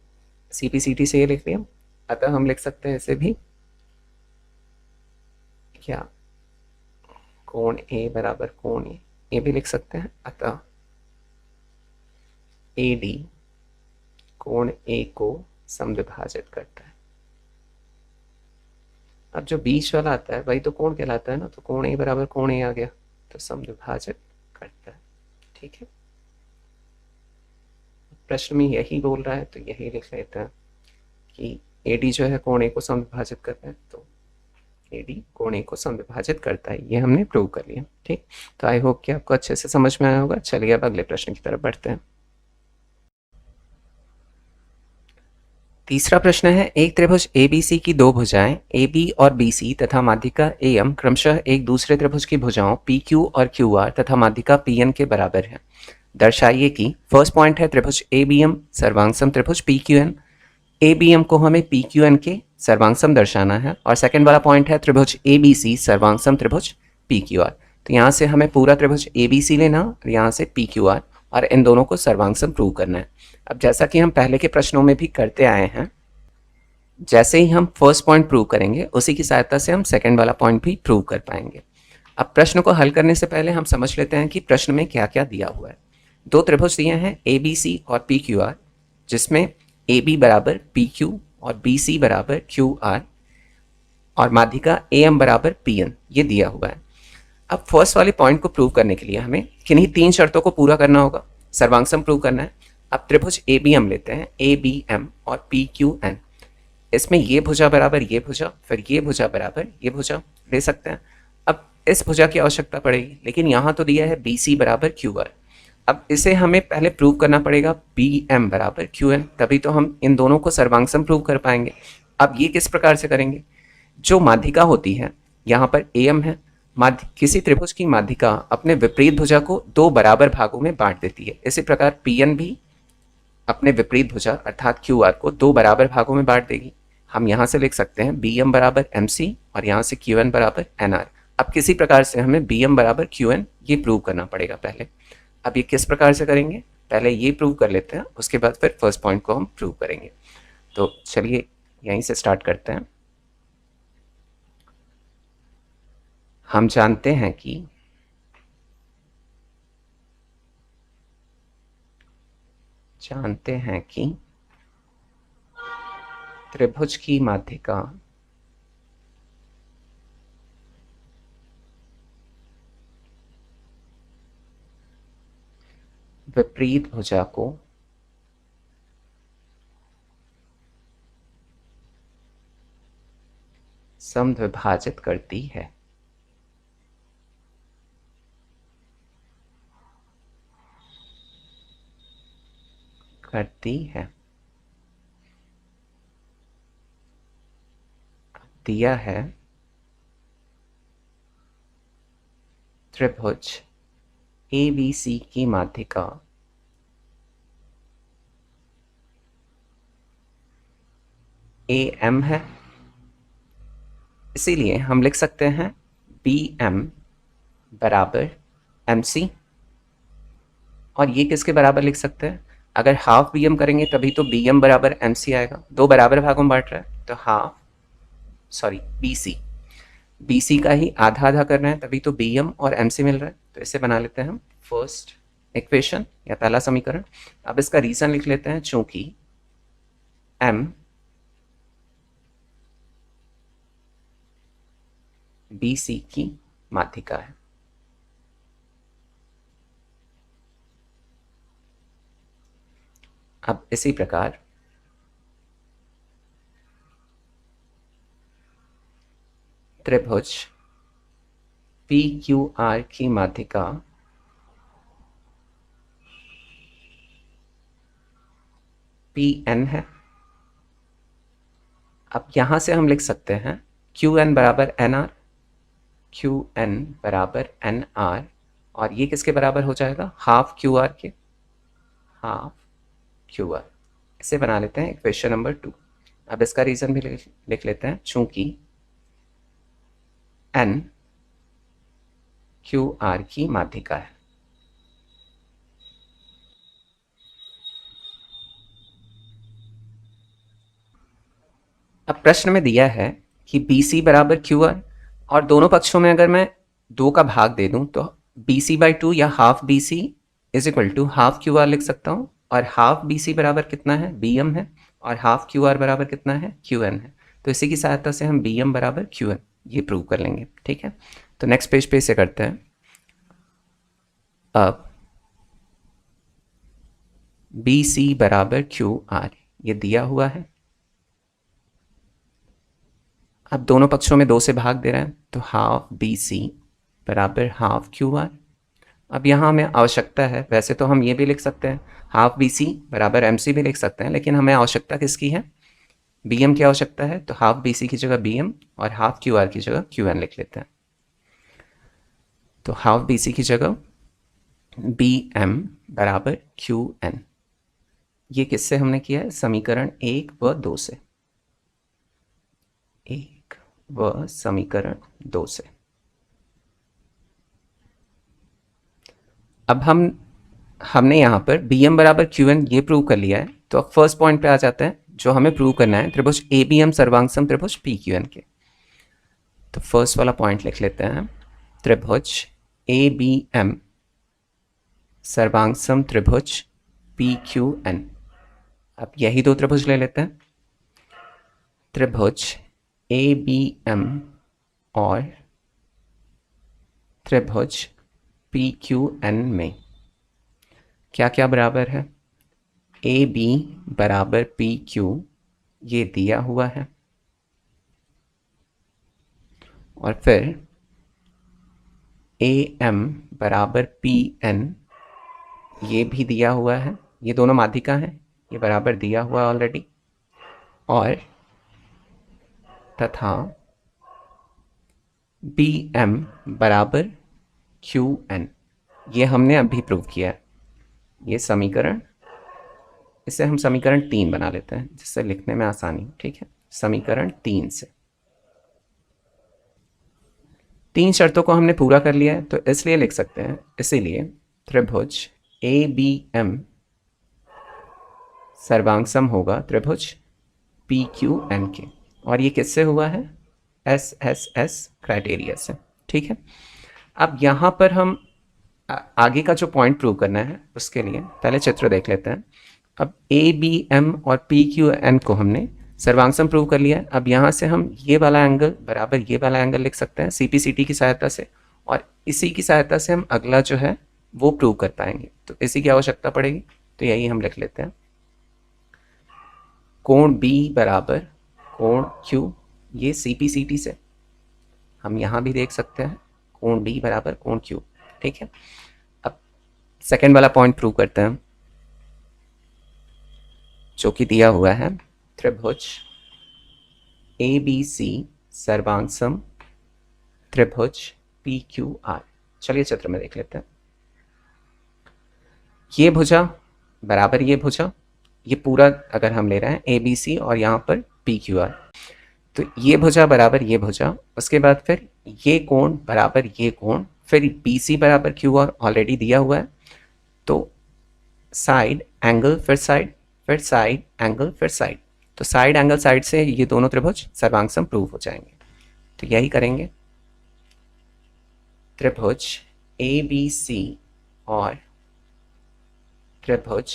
सी पी सी टी से ये लिख लिया। अतः हम लिख सकते हैं इसे भी क्या, कोण ए बराबर कोण ए, ये भी लिख सकते हैं। अतः ए डी कोण ए को समविभाजित करता है। अब जो बीच वाला आता है वही तो कोण कहलाता है ना, तो कोण ए बराबर कोण ए आ गया, तो समविभाजित करता है। ठीक है, प्रश्न में यही बोल रहा है तो यही लिख लेते हैं कि ए डी जो है कोण ए को समविभाजित करता है, तो ए डी कोण ए को समविभाजित करता है, ये हमने प्रूव कर लिया। ठीक, तो आई होप कि आपको अच्छे से समझ में आया होगा। चलिए अब अगले प्रश्न की तरफ बढ़ते हैं। तीसरा प्रश्न है, एक त्रिभुज ABC की दो भुजाएं AB और BC तथा माध्यिका AM क्रमशः एक दूसरे त्रिभुज की भुजाओं PQ और QR तथा माध्यिका PN के बराबर है। दर्शाइए कि फर्स्ट पॉइंट है त्रिभुज ABM सर्वांगसम त्रिभुज PQN, ABM को हमें PQN के सर्वांगसम दर्शाना है, और सेकंड वाला पॉइंट है त्रिभुज ABC सर्वांगसम त्रिभुज PQR। तो यहाँ से हमें पूरा त्रिभुज ABC लेना और यहाँ से PQR, और इन दोनों को सर्वांगसम प्रूव करना है। अब जैसा कि हम पहले के प्रश्नों में भी करते आए हैं, जैसे ही हम फर्स्ट पॉइंट प्रूव करेंगे उसी की सहायता से हम सेकंड वाला पॉइंट भी प्रूव कर पाएंगे। अब प्रश्न को हल करने से पहले हम समझ लेते हैं कि प्रश्न में क्या क्या दिया हुआ है। दो त्रिभुज दिए हैं ABC और PQR, जिसमें AB बराबर PQ और BC बराबर QR और माध्यिका AM बराबर PN ये दिया हुआ है। अब फर्स्ट वाले पॉइंट को प्रूव करने के लिए हमें किन्हीं तीन शर्तों को पूरा करना होगा, सर्वांगसम प्रूव करना है। अब त्रिभुज ABM लेते हैं, ABM और PQN, इसमें ये भुजा बराबर ये भुजा, फिर ये भुजा बराबर ये भुजा ले सकते हैं। अब इस भुजा की आवश्यकता पड़ेगी, लेकिन यहाँ तो दिया है BC बराबर QR। अब इसे हमें पहले प्रूव करना पड़ेगा BM बराबर QN, तभी तो हम इन दोनों को सर्वांगसम प्रूव कर पाएंगे। अब ये किस प्रकार से करेंगे, जो माध्यिका होती है यहाँ पर AM है, किसी त्रिभुज की माध्यिका अपने विपरीत भुजा को दो बराबर भागों में बांट देती है। इसी प्रकार PN भी अपने विपरीत भुजा अर्थात QR को दो बराबर भागों में बांट देगी। हम यहाँ से लिख सकते हैं BM बराबर MC और यहाँ से QN बराबर NR। अब किसी प्रकार से हमें BM बराबर QN ये प्रूव करना पड़ेगा पहले। अब ये किस प्रकार से करेंगे, पहले ये प्रूव कर लेते हैं, उसके बाद फिर फर्स्ट पॉइंट को हम प्रूव करेंगे। तो चलिए यहीं से स्टार्ट करते हैं। हम जानते हैं कि त्रिभुज की माध्यिका विपरीत भुजा को समद्विभाजित करती है। दिया है त्रिभुज ए बी सी की माध्यिका ए एम है, इसीलिए हम लिख सकते हैं बी एम बराबर एम सी। और ये किसके बराबर लिख सकते हैं? अगर हाफ बी एम करेंगे तभी तो बी एम बराबर एम सी आएगा, दो बराबर भागों में बांट रहा है, तो half B C, B C का ही आधा आधा करना है, तभी तो बी एम और एम सी मिल रहा है। तो इसे बना लेते हैं हम फर्स्ट इक्वेशन या पहला समीकरण। अब इसका रीजन लिख लेते हैं, चूंकि एम बी सी की माध्यिका है। अब इसी प्रकार त्रिभुज पी क्यू आर की माध्यिका पी एन है। अब यहां से हम लिख सकते हैं क्यू एन बराबर एन आर, क्यू एन बराबर एन आर, और ये किसके बराबर हो जाएगा? हाफ क्यू आर के, हाफ क्यू आर। इसे बना लेते हैं इक्वेशन नंबर 2। अब इसका रीजन भी लिख लेते हैं, चूंकि एन क्यू आर की माध्यिका है। अब प्रश्न में दिया है कि बी सी बराबर क्यू आर, और दोनों पक्षों में अगर मैं 2 का भाग दे दूं तो बी सी बाई 2 या half B C is equal to half Q R लिख सकता हूं। और हाफ बी सी बराबर कितना है? बी एम है। और हाफ क्यू आर बराबर कितना है? क्यू एन है। तो इसी की सहायता से हम बी एम बराबर क्यू एन ये प्रूव कर लेंगे। ठीक है, तो नेक्स्ट पेज पे इसे करते हैं। अब बी सी बराबर क्यू आर ये दिया हुआ है। अब दोनों पक्षों में 2 से भाग दे रहे हैं, तो हाफ बी सी बराबर हाफ क्यू आर। अब यहाँ हमें आवश्यकता है, वैसे तो हम ये भी लिख सकते हैं हाफ बी सी बराबर एम सी भी लिख सकते हैं, लेकिन हमें आवश्यकता किसकी है? बी एम की आवश्यकता है। तो हाफ बी सी की जगह बी एम और हाफ क्यू आर की जगह क्यू एन लिख लेते हैं। तो हाफ बी सी की जगह बी एम बराबर क्यू एन। ये किससे हमने किया है? समीकरण 1 व 2 से, 1 व समीकरण 2 से। अब हमने यहाँ पर बी एम बराबर क्यू एन ये प्रूव कर लिया है। तो अब फर्स्ट पॉइंट पे आ जाते हैं, जो हमें प्रूव करना है त्रिभुज ए बी एम सर्वांगसम त्रिभुज पी क्यू एन के। तो फर्स्ट वाला पॉइंट लिख लेते हैं, त्रिभुज ए बी एम सर्वांगसम त्रिभुज पी क्यू एन। अब यही 2 त्रिभुज ले लेते हैं, त्रिभुज ए बी एम और त्रिभुज पी क्यू एन में क्या क्या बराबर है? ए बी बराबर पी क्यू ये दिया हुआ है, और फिर ए एम बराबर पी एन ये भी दिया हुआ है। ये दोनों माध्यिका हैं, ये बराबर दिया हुआ ऑलरेडी। और तथा बी एम बराबर क्यू एन ये हमने अभी प्रूव किया है। ये समीकरण, इसे हम समीकरण 3 बना लेते हैं जिससे लिखने में आसानी हो। ठीक है, समीकरण 3 से 3 शर्तों को हमने पूरा कर लिया है, तो इसलिए लिख सकते हैं, इसीलिए त्रिभुज ए बी एम सर्वांगसम होगा त्रिभुज पी क्यू एन के। और ये किससे हुआ है? एस एस एस क्राइटेरिया से। ठीक है, अब यहाँ पर हम आगे का जो पॉइंट प्रूव करना है उसके लिए पहले चित्र देख लेते हैं। अब ए बी एम और पी क्यू एन को हमने सर्वांगसम प्रूव कर लिया है। अब यहाँ से हम ये वाला एंगल बराबर ये वाला एंगल लिख सकते हैं सी पी सी टी की सहायता से, और इसी की सहायता से हम अगला जो है वो प्रूव कर पाएंगे। तो इसी की आवश्यकता पड़ेगी, तो यही हम लिख लेते हैं, कोण बी बराबर कोण क्यू। ये सी पी सी टी से हम यहाँ भी देख सकते हैं कोण बी बराबर कोण क्यू। ठीक है, अब सेकेंड वाला पॉइंट प्रूव करते हैं जो कि दिया हुआ है, त्रिभुज ए बी सी सर्वांगसम त्रिभुज पी क्यू आर। चलिए चित्र में देख लेते हैं। ये भुजा बराबर ये भुजा, ये पूरा अगर हम ले रहे हैं ए बी सी और यहाँ पर पी क्यू आर, तो ये भुजा बराबर ये भुजा, उसके बाद फिर ये कोण बराबर ये कोण, फिर बी सी बराबर क्यू आर ऑलरेडी दिया हुआ है, तो साइड एंगल फिर साइड, फिर साइड एंगल फिर साइड, तो साइड एंगल साइड से ये दोनों त्रिभुज सर्वांगसम प्रूव हो जाएंगे। तो यही करेंगे, त्रिभुज ए बी सी और त्रिभुज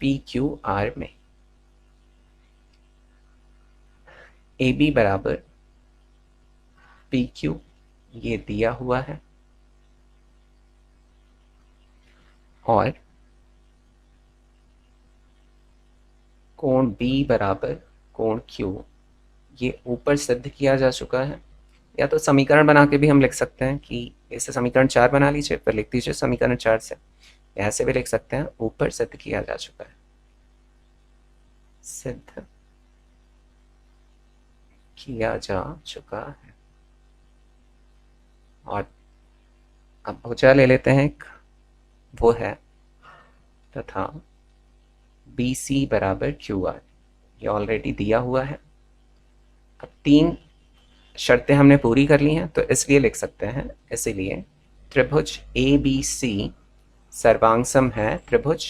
पी क्यू आर में ए बी बराबर पी क्यू ये दिया हुआ है और कोण बी बराबर कोण क्यू ये ऊपर सिद्ध किया जा चुका है। या तो समीकरण बना के भी हम लिख सकते हैं कि इसे समीकरण 4 बना लीजिए, फिर लिख दीजिए समीकरण 4 से, ऐसे भी लिख सकते हैं, ऊपर सिद्ध किया जा चुका है, सिद्ध किया जा चुका है। और अब भुजा ले लेते हैं एक, वो है तथा बी सी बराबर क्यू आर, ये ऑलरेडी दिया हुआ है। अब 3 शर्तें हमने पूरी कर ली हैं, तो इसलिए लिख सकते हैं, इसीलिए त्रिभुज ए बी सी सर्वांगसम है त्रिभुज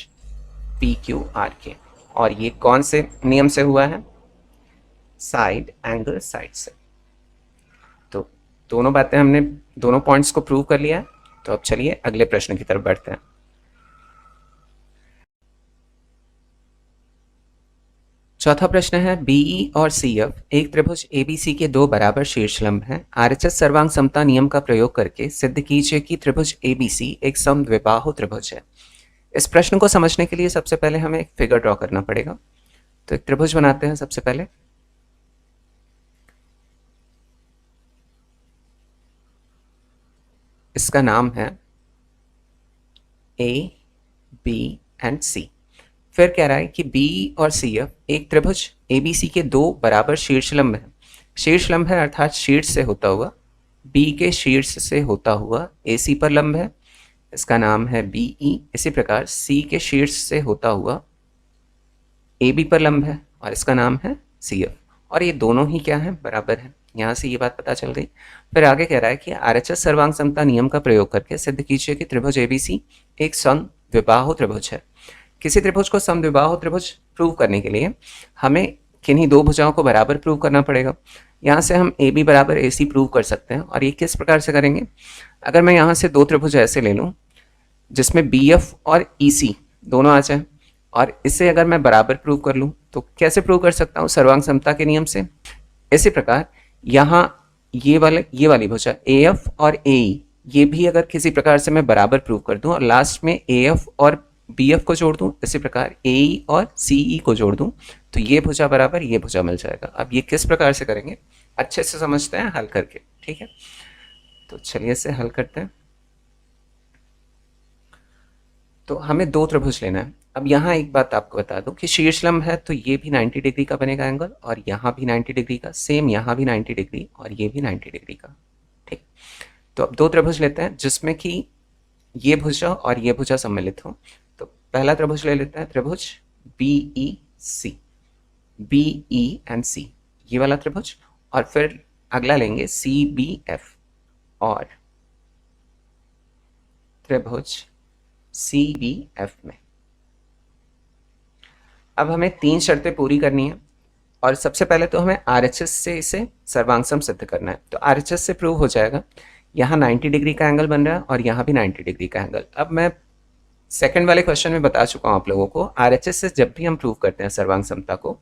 पी क्यू आर के। और ये कौन से नियम से हुआ है? साइड एंगल साइड से। तो दोनों बातें हमने, दोनों पॉइंट्स को प्रूव कर लिया है। तो अब चलिए अगले प्रश्न की तरफ बढ़ते हैं। चौथा प्रश्न है, बीई और सीएफ एक त्रिभुज एबीसी के 2 बराबर शीर्षलंब हैं। आरएचएस सर्वांग समता नियम का प्रयोग करके सिद्ध कीजिए कि त्रिभुज एबीसी एक समद्विबाहु त्रिभुज है। इस प्रश्न को समझने के लिए सबसे पहले हमें एक फिगर ड्रॉ करना पड़ेगा। तो एक त्रिभुज बनाते हैं सबसे पहले। इसका नाम है ए बी एंड सी। फिर कह रहा है कि बी और सी एफ एक त्रिभुज एबीसी के 2 बराबर शीर्षलंब हैं। शीर्षलंब है अर्थात शीर्ष से होता हुआ, बी के शीर्ष से होता हुआ एसी पर लंब है, इसका नाम है बीई। इसी प्रकार सी के शीर्ष से होता हुआ एबी पर लंब है और इसका नाम है सी एफ। और ये दोनों ही क्या है? बराबर है। यहाँ से ये बात पता चल गई। फिर आगे कह रहा है कि आरएचएस सर्वांग समता नियम का प्रयोग करके सिद्ध कीजिए कि त्रिभुज एबीसी एक समद्विबाहु त्रिभुज है। किसी त्रिभुज को समद्विबाहु त्रिभुज प्रूव करने के लिए हमें किन्हीं 2 भुजाओं को बराबर प्रूव करना पड़ेगा। यहाँ से हम ए बी बराबर ए सी प्रूव कर सकते हैं। और ये किस प्रकार से करेंगे? अगर मैं यहाँ से 2 त्रिभुज ऐसे ले लूँ जिसमें बी एफ और ई सी दोनों आ जाए, और इससे अगर मैं बराबर प्रूव कर लूँ तो कैसे प्रूव कर सकता हूँ? सर्वांग समता के नियम से। इसी प्रकार यहाँ ये वाली भुजा ए एफ और ए ई, ये भी अगर किसी प्रकार से मैं बराबर प्रूव कर दूँ और लास्ट में ए एफ और बी एफ को जोड़ दूँ, इसी प्रकार ए ई और सी ई को जोड़ दूँ, तो ये भुजा बराबर ये भुजा मिल जाएगा। अब ये किस प्रकार से करेंगे अच्छे से समझते हैं हल करके, ठीक है? तो चलिए इसे हल करते हैं। तो हमें 2 त्रिभुज लेना है। अब यहाँ एक बात आपको बता दूं कि शीर्षलंब है तो ये भी 90 डिग्री का बनेगा एंगल, और यहाँ भी 90 डिग्री का, सेम यहाँ भी 90 डिग्री और ये भी 90 डिग्री का, ठीक। तो अब 2 त्रिभुज लेते हैं जिसमें कि ये भुजा और ये भुजा सम्मिलित हो। तो पहला त्रिभुज ले लेते हैं, त्रिभुज B E C, B E and C, ये वाला त्रिभुज। और फिर अगला लेंगे सी बी एफ और त्रिभुज सी बी एफ में। अब हमें 3 शर्तें पूरी करनी है, और सबसे पहले तो हमें आरएचएस से इसे सर्वांगसम सिद्ध करना है। तो आरएचएस से प्रूव हो जाएगा, यहाँ 90 डिग्री का एंगल बन रहा है और यहाँ भी 90 डिग्री का एंगल। अब मैं सेकंड वाले क्वेश्चन में बता चुका हूँ आप लोगों को, आरएचएस से जब भी हम प्रूव करते हैं सर्वांग समता को,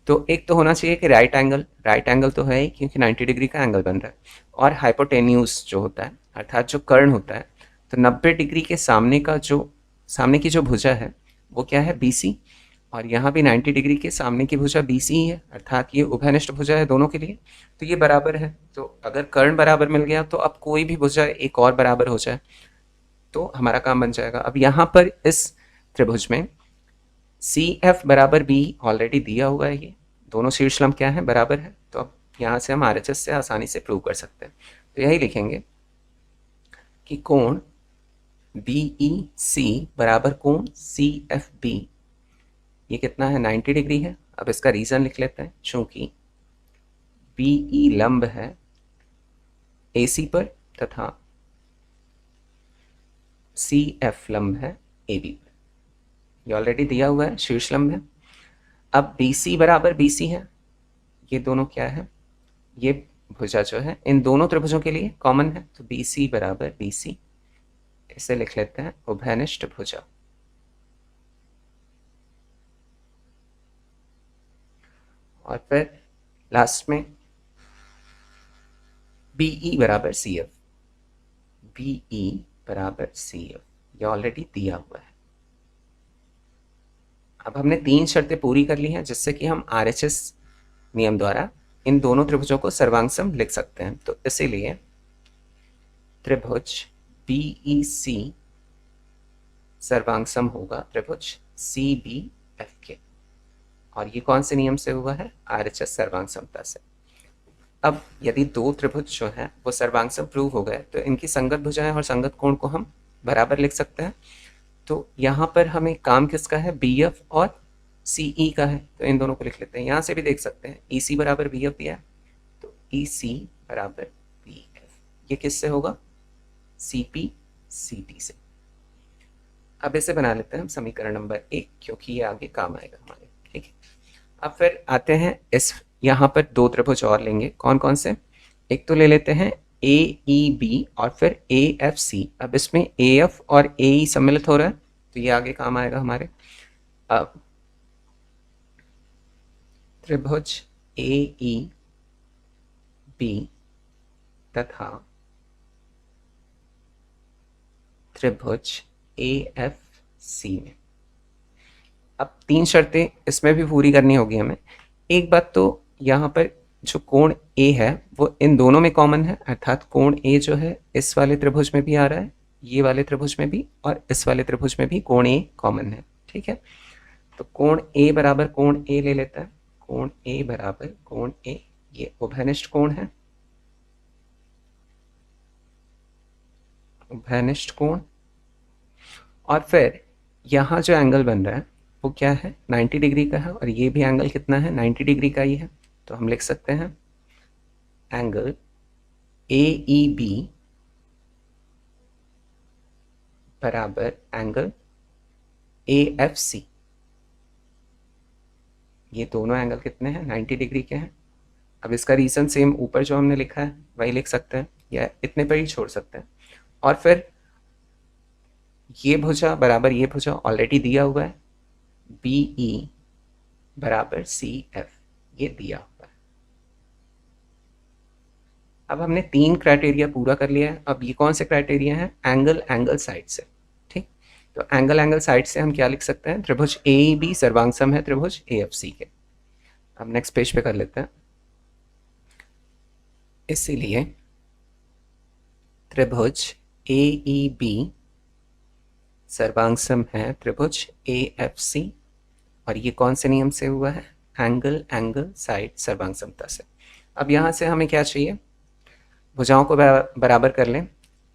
तो एक तो होना चाहिए कि राइट एंगल तो है ही क्योंकि 90 डिग्री का एंगल बन रहा है, और हाइपोटेन्यूज जो होता है अर्थात जो कर्ण होता है, तो 90 डिग्री के सामने की जो भुजा है वो क्या है? बीसी। और यहाँ भी 90 डिग्री के सामने की भुजा बीसी ही है, अर्थात ये उभयनिष्ठ भुजा है दोनों के लिए, तो ये बराबर है। तो अगर कर्ण बराबर मिल गया तो अब कोई भी भुजा एक और बराबर हो जाए तो हमारा काम बन जाएगा। अब यहाँ पर इस त्रिभुज में सी एफ बराबर बी ऑलरेडी दिया हुआ है, ये दोनों शीर्षलंब क्या है? बराबर है। तो अब यहाँ से हम आरएचएस से आसानी से प्रूव कर सकते हैं। तो यही लिखेंगे, कि कोण BEC बराबर कोण CFB ये कितना है, 90 डिग्री है। अब इसका रीज़न लिख लेते हैं, चूंकि BE लंब है AC पर तथा CF लंब है AB पर। ये ऑलरेडी दिया हुआ है, शीर्ष लंब है। अब BC बराबर BC है, ये दोनों क्या है, ये भुजा जो है इन दोनों त्रिभुजों के लिए कॉमन है, तो BC बराबर BC, इसे लिख लेते हैं उभयनिष्ठ भुजा। और फिर लास्ट में BE बराबर CF, BE बराबर CF, ये ऑलरेडी दिया हुआ है। अब हमने 3 शर्तें पूरी कर ली हैं, जिससे कि हम RHS नियम द्वारा इन दोनों त्रिभुजों को सर्वांग लिख सकते हैं। तो इसीलिए त्रिभुज BEC सर्वांग होगा त्रिभुज CBF के, और ये कौन से नियम से हुआ है, RHS सर्वांग समता से। अब यदि दो त्रिभुज जो है वो सर्वांग प्रूव हो गए, तो इनकी संगत भुजाएं और संगत कोण को हम बराबर लिख सकते हैं। तो यहाँ पर हमें काम किसका है, BF और CE का है, तो इन दोनों को लिख लेते हैं। यहाँ से भी देख सकते हैं EC बराबर BF दिया है, तो EC बराबर BF, ये किससे होगा, CP CT से। अब इसे बना लेते हैं हम समीकरण नंबर 1, क्योंकि ये आगे काम आएगा हमारे, ठीक है। अब फिर आते हैं इस, यहाँ पर दो त्रिभुज और लेंगे, कौन कौन से, एक तो ले लेते हैं AEB और फिर AFC। अब इसमें AF और AE सम्मिलित हो रहा है, तो ये आगे काम आएगा हमारे। अब त्रिभुज AEB तथा त्रिभुज AFC में अब 3 शर्तें इसमें भी पूरी करनी होगी हमें। एक बात तो यहाँ पर जो कोण A है वो इन दोनों में कॉमन है, अर्थात कोण A जो है इस वाले त्रिभुज में भी आ रहा है, ये वाले त्रिभुज में भी, और इस वाले त्रिभुज में भी कोण A कॉमन है, ठीक है। तो कोण A बराबर कोण A ले लेता है, कोण A बराबर कोण A, ये उभयनिष्ठ कोण है, उभयनिष्ठ कोण। और फिर यहाँ जो एंगल बन रहा है वो क्या है, 90 डिग्री का है, और ये भी एंगल कितना है, 90 डिग्री का ही है। तो हम लिख सकते हैं एंगल AEB बराबर एंगल AFC, ये दोनों एंगल कितने हैं, 90 डिग्री के हैं। अब इसका रीज़न सेम ऊपर जो हमने लिखा है वही लिख सकते हैं, या इतने पर ही छोड़ सकते हैं। और फिर ये भुजा बराबर ये भुजा ऑलरेडी दिया हुआ है, BE बराबर CF, ये दिया हुआ है। अब हमने 3 क्राइटेरिया पूरा कर लिया है। अब ये कौन से क्राइटेरिया हैं, एंगल एंगल साइड से, ठीक। तो एंगल एंगल साइड से हम क्या लिख सकते हैं, त्रिभुज AEB सर्वांग है त्रिभुज AFC के। अब नेक्स्ट पेज पे कर लेते हैं। इसीलिए त्रिभुज AEB सर्वांग है त्रिभुज AFC, और ये कौन से नियम से हुआ है, एंगल एंगल साइड सर्वांग समता से। अब यहाँ से हमें क्या चाहिए, भुजाओं को बराबर कर लें।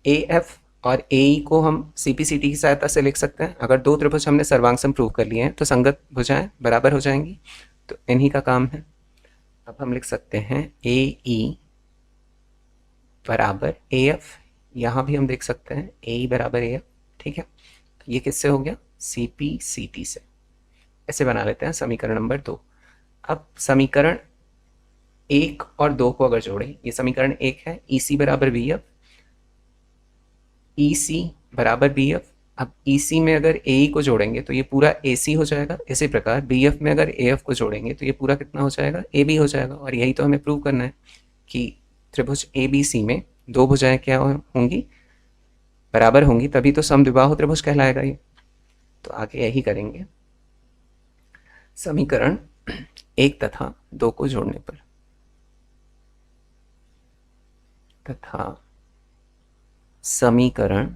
AF और AE को हम CP/CT की सहायता से लिख सकते हैं। अगर दो त्रिभुज हमने सर्वांग प्रूव कर लिए हैं तो संगत भुजाएं बराबर हो जाएंगी, तो इन्हीं का काम है। अब हम लिख सकते हैं AE बराबर AF, यहाँ भी हम देख सकते हैं AE बराबर AF, ठीक है। ये किससे हो गया, CP/CT से। ऐसे बना लेते हैं समीकरण नंबर 2। अब समीकरण 1 और 2 को अगर जोड़ें, ये समीकरण 1 है, EC बराबर BF, EC बराबर BF। अब EC में अगर AE को जोड़ेंगे तो ये पूरा AC हो जाएगा। इसी प्रकार BF में अगर AF को जोड़ेंगे तो ये पूरा कितना हो जाएगा, AB हो जाएगा। और यही तो हमें प्रूव करना है कि त्रिभुज ABC में दो भुजाएं क्या होंगी, बराबर होंगी, तभी तो समद्विबाहु त्रिभुज कहलाएगा ये। तो आगे यही करेंगे। समीकरण 1 तथा 2 को जोड़ने पर तथा समीकरण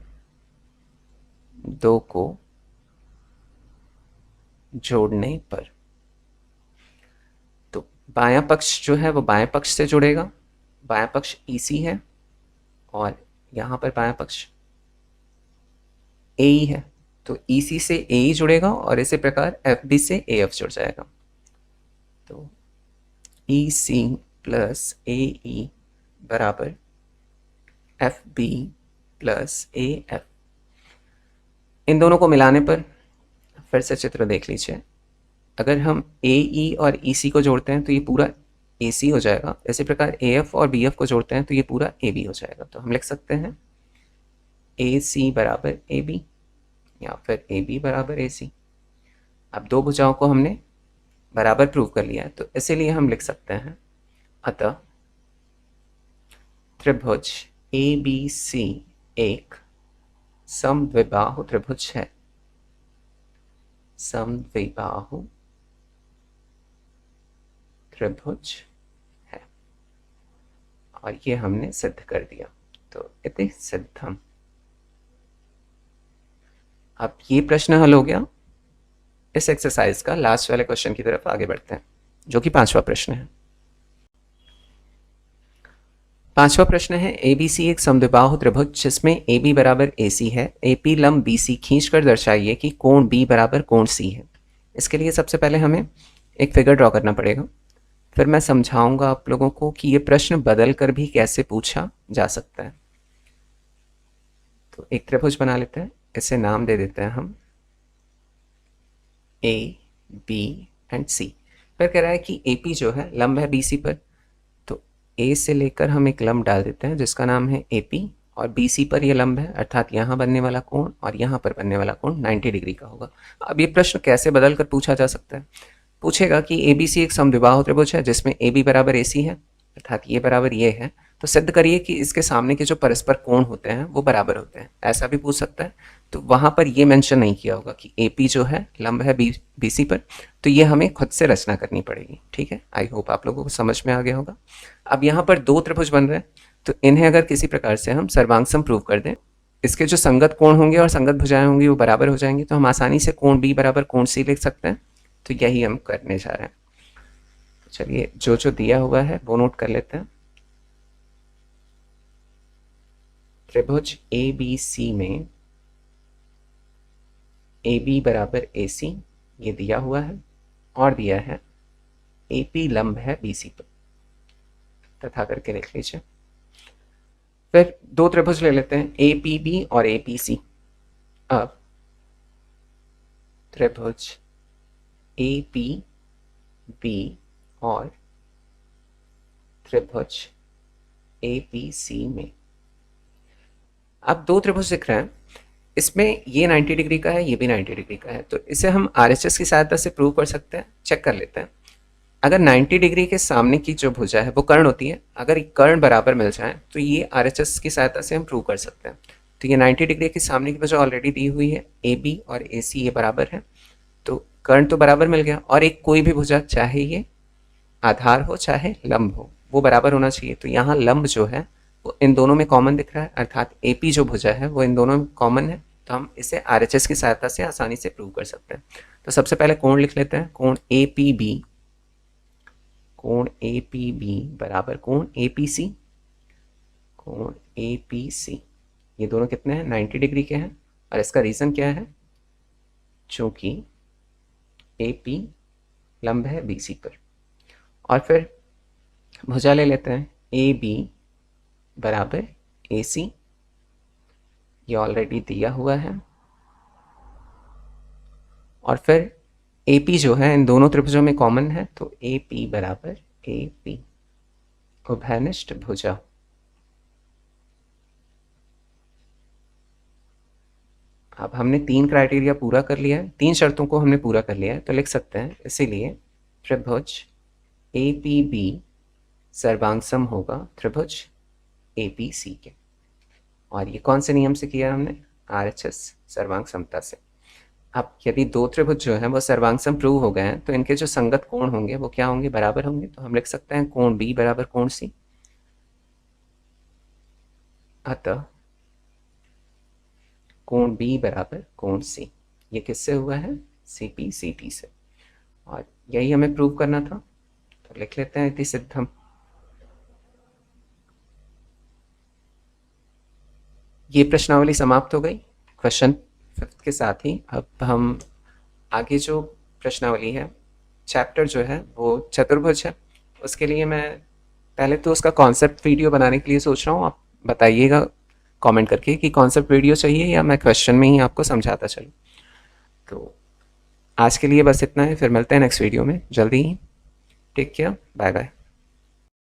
2 को जोड़ने पर, तो बायां पक्ष जो है वो बाएं पक्ष से जुड़ेगा। बायां पक्ष EC है और यहाँ पर बायां पक्ष ए ई है, तो ई सी से ए ई जुड़ेगा और इसी प्रकार एफ बी से ए एफ जुड़ जाएगा। तो ई सी प्लस ए ई बराबर F B plus A F. इन दोनों को मिलाने पर फिर से चित्र देख लीजिए, अगर हम ए ई और ई सी को जोड़ते हैं तो ये पूरा ए सी हो जाएगा, इसी प्रकार ए एफ और बी एफ को जोड़ते हैं तो ये पूरा ए बी हो जाएगा। तो हम लिख सकते हैं ए सी बराबर ए बी या फिर ए बी बराबर ए सी। अब दो भुजाओं को हमने बराबर प्रूव कर लिया है, तो इसीलिए हम लिख सकते हैं अतः त्रिभुज ए बी सी एक समद्विबाहु त्रिभुज है। समद्विबाहु त्रिभुज है, और ये हमने सिद्ध कर दिया। तो इति सिद्धम। अब ये प्रश्न हल हो गया। इस एक्सरसाइज का लास्ट वाले क्वेश्चन की तरफ आगे बढ़ते हैं, जो कि पांचवा प्रश्न है। पांचवा प्रश्न है ए बी सी एक समद्विबाहु त्रिभुज जिसमें ए बी बराबर ए सी है। ए पी लंब बी सी खींचकर दर्शाइए कि कोण बी बराबर कोण सी है। इसके लिए सबसे पहले हमें एक फिगर ड्रॉ करना पड़ेगा, फिर मैं समझाऊंगा आप लोगों को कि ये प्रश्न बदल कर भी कैसे पूछा जा सकता है। तो एक त्रिभुज बना लेते हैं, इसे नाम दे देते हैं हम ए बी एंड सी। फिर कह रहा है कि ए पी जो है लंब है बी सी पर, तो ए से लेकर हम एक लंब डाल देते हैं जिसका नाम है ए पी, और बी सी पर यह लंब है, अर्थात यहाँ बनने वाला कोण और यहाँ पर बनने वाला कोण 90 डिग्री का होगा। अब ये प्रश्न कैसे बदल कर पूछा जा सकता है? पूछेगा कि ए बी सी एक समद्विबाहु त्रिभुज है जिसमें ए बी बराबर ए सी है, अर्थात ये बराबर ये है, तो सिद्ध करिए कि इसके सामने के जो परस्पर कोण होते हैं वो बराबर होते हैं। ऐसा भी पूछ सकता है। तो वहां पर ये मेंशन नहीं किया होगा कि ए पी जो है लंब है बी सी पर, तो ये हमें खुद से रचना करनी पड़ेगी। ठीक है, आई होप आप लोगों को समझ में आ गया होगा। अब यहाँ पर दो त्रिभुज बन रहे हैं, तो इन्हें अगर किसी प्रकार से हम सर्वांग प्रूव कर दें, इसके जो संगत कोण होंगे और संगत भुजाएं होंगी वो बराबर हो जाएंगी, तो हम आसानी से कोण बी बराबर कोण सी लिख सकते हैं। तो यही हम करने जा रहे हैं। तो चलिए जो जो दिया हुआ है वो नोट कर लेते हैं। त्रिभुज ए बी सी में ए बी बराबर ए सी ये दिया हुआ है, और दिया है ए पी लंब है बी सी पर, तथा करके लिख लीजिए। फिर दो त्रिभुज ले लेते हैं ए पी बी और ए पी सी। अब त्रिभुज ए पी बी और त्रिभुज ए पी सी में अब दो त्रिभुज दिख रहे हैं, इसमें ये 90 डिग्री का है, ये भी 90 डिग्री का है, तो इसे हम RHS की सहायता से प्रूव कर सकते हैं। चेक कर लेते हैं। अगर 90 डिग्री के सामने की जो भुजा है वो कर्ण होती है, अगर कर्ण बराबर मिल जाए तो ये RHS की सहायता से हम प्रूव कर सकते हैं। तो ये 90 डिग्री के सामने की भुजा ऑलरेडी दी हुई है, ए बी और ए सी ये बराबर है, तो कर्ण तो बराबर मिल गया। और एक कोई भी भुजा, चाहे ये आधार हो चाहे लंब हो, वो बराबर होना चाहिए। तो यहाँ लंब जो है वो इन दोनों में कॉमन दिख रहा है, अर्थात ए पी जो भुजा है वो इन दोनों में कॉमन है, तो हम इसे RHS की सहायता से आसानी से प्रूव कर सकते हैं। तो सबसे पहले कोण लिख लेते हैं। कोण ए पी बी, कोण ए पी बी बराबर कोण ए पी सी, कोण ए पी सी ये दोनों कितने हैं? 90 डिग्री के हैं। और इसका रीज़न क्या है? चूंकि ए पी लंब है बी सी पर। और फिर भुजा ले लेते हैं ए बी बराबर ए सी, ये ऑलरेडी दिया हुआ है। और फिर ए पी जो है इन दोनों त्रिभुजों में कॉमन है, तो ए पी बराबर ए पी, उभयनिष्ठ भुजा। अब हमने तीन क्राइटेरिया पूरा कर लिया है, तीन शर्तों को हमने पूरा कर लिया है, तो लिख सकते हैं इसीलिए त्रिभुज ए पी बी सर्वांग सम होगा त्रिभुज ए पी सी के। और ये कौन से नियम से किया हमने? RHS सर्वांग समता से। अब यदि दो त्रिभुज जो है वो सर्वांग सम प्रूव हो गए हैं, तो इनके जो संगत कोण होंगे वो क्या होंगे? बराबर होंगे। तो हम लिख सकते हैं कोण बी बराबर कोण सी। अतः कोण बी बराबर कोण सी, ये किससे हुआ है? सी पी सी टी से। और यही हमें प्रूव करना था, तो लिख लेते हैं इति सिद्धम। ये प्रश्नावली समाप्त हो गई। क्वेश्चन फिफ्थ के साथ ही अब हम आगे जो प्रश्नावली है, चैप्टर जो है वो चतुर्भुज है। उसके लिए मैं पहले तो उसका कॉन्सेप्ट वीडियो बनाने के लिए सोच रहा हूँ। आप बताइएगा कमेंट करके कि कॉन्सेप्ट वीडियो चाहिए या मैं क्वेश्चन में ही आपको समझाता चलूँ। तो आज के लिए बस इतना है, फिर मिलते हैं नेक्स्ट वीडियो में जल्दी ही। Take care, bye bye.